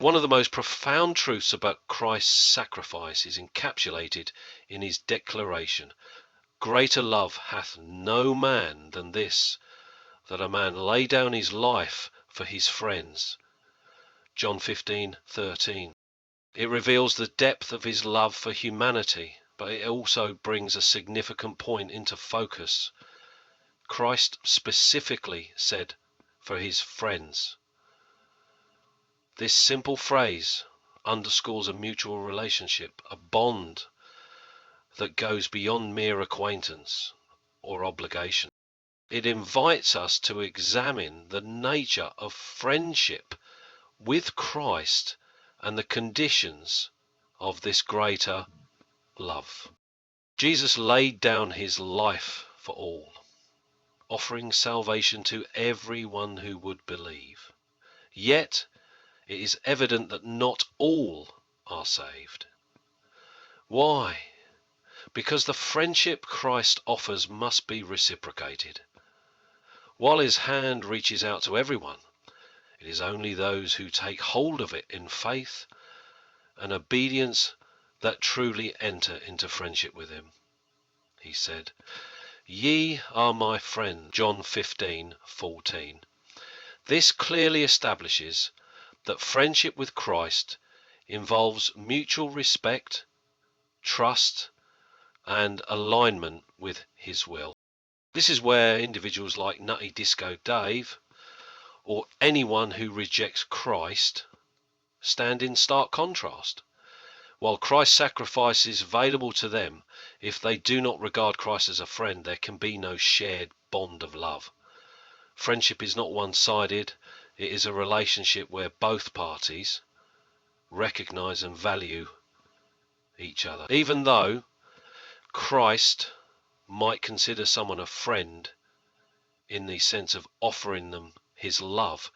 One of the most profound truths about Christ's sacrifice is encapsulated in his declaration, "Greater love hath no man than this, that a man lay down his life for his friends." John 15:13. It reveals the depth of his love for humanity, but it also brings a significant point into focus. Christ specifically said, "for his friends." This simple phrase underscores a mutual relationship, a bond that goes beyond mere acquaintance or obligation. It invites us to examine the nature of friendship with Christ and the conditions of this greater love. Jesus laid down his life for all, offering salvation to everyone who would believe. Yet it is evident that not all are saved. Why? Because the friendship Christ offers must be reciprocated. While his hand reaches out to everyone, it is only those who take hold of it in faith and obedience that truly enter into friendship with him. He said, "Ye are my friends," John 15:14. This clearly establishes that friendship with Christ involves mutual respect, trust, and alignment with his will. This is where individuals like Nutty Disco Dave, or anyone who rejects Christ, stand in stark contrast. While Christ's sacrifice is available to them, if they do not regard Christ as a friend, there can be no shared bond of love. Friendship is not one-sided. It is a relationship where both parties recognize and value each other. Even though Christ might consider someone a friend in the sense of offering them his love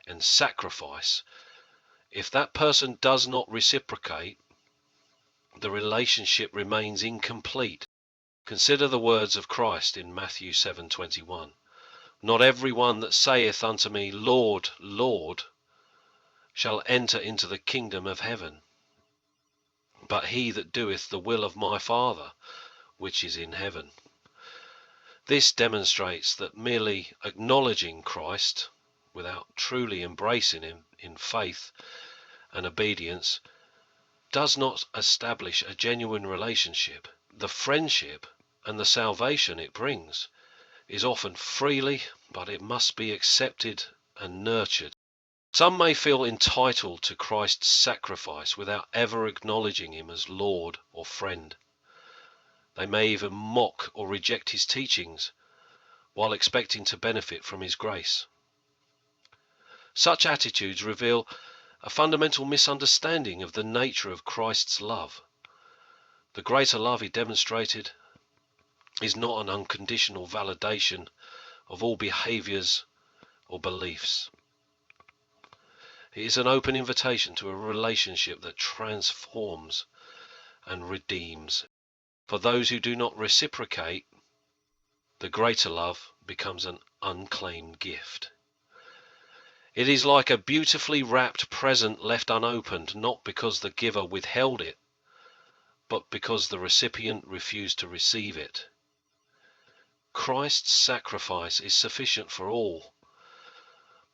and sacrifice, if that person does not reciprocate, the relationship remains incomplete. Consider the words of Christ in Matthew 7:21. "Not every one that saith unto me, Lord, Lord, shall enter into the kingdom of heaven, but he that doeth the will of my Father which is in heaven." This demonstrates that merely acknowledging Christ without truly embracing him in faith and obedience does not establish a genuine relationship. The friendship and the salvation it brings is offered freely, but it must be accepted and nurtured. Some may feel entitled to Christ's sacrifice without ever acknowledging him as Lord or friend. They may even mock or reject his teachings while expecting to benefit from his grace. Such attitudes reveal a fundamental misunderstanding of the nature of Christ's love. The greater love he demonstrated is not an unconditional validation of all behaviors or beliefs. It is an open invitation to a relationship that transforms and redeems. For those who do not reciprocate, the greater love becomes an unclaimed gift. It is like a beautifully wrapped present left unopened, not because the giver withheld it, but because the recipient refused to receive it. Christ's sacrifice is sufficient for all,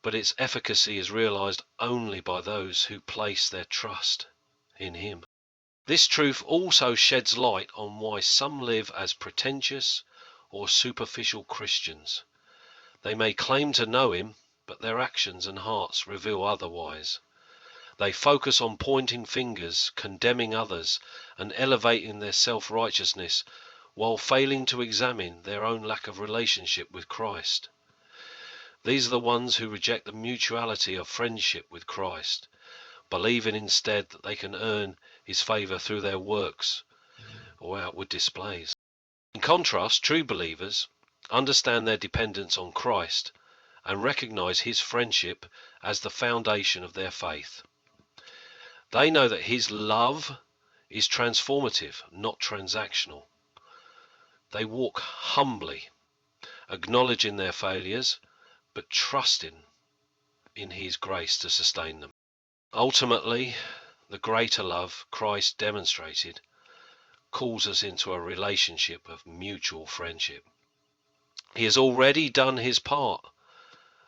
but its efficacy is realized only by those who place their trust in him. This truth also sheds light on why some live as pretentious or superficial Christians. They may claim to know him, but their actions and hearts reveal otherwise. They focus on pointing fingers, condemning others, and elevating their self-righteousness, while failing to examine their own lack of relationship with Christ. These are the ones who reject the mutuality of friendship with Christ, believing instead that they can earn his favor through their works or outward displays. In contrast, true believers understand their dependence on Christ and recognize his friendship as the foundation of their faith. They know that his love is transformative, not transactional. They walk humbly, acknowledging their failures, but trusting in his grace to sustain them. Ultimately, the greater love Christ demonstrated calls us into a relationship of mutual friendship. He has already done his part,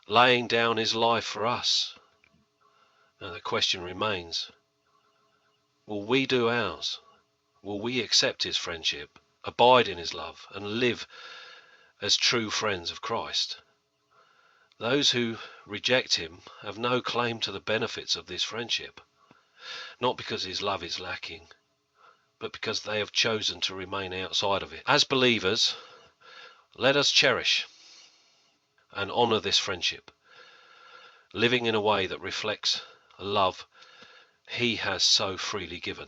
laying down his life for us. Now the question remains, will we do ours? Will we accept his friendship, abide in his love, and live as true friends of Christ? Those who reject him have no claim to the benefits of this friendship, not because his love is lacking, but because they have chosen to remain outside of it. As believers, let us cherish and honor this friendship, living in a way that reflects love he has so freely given.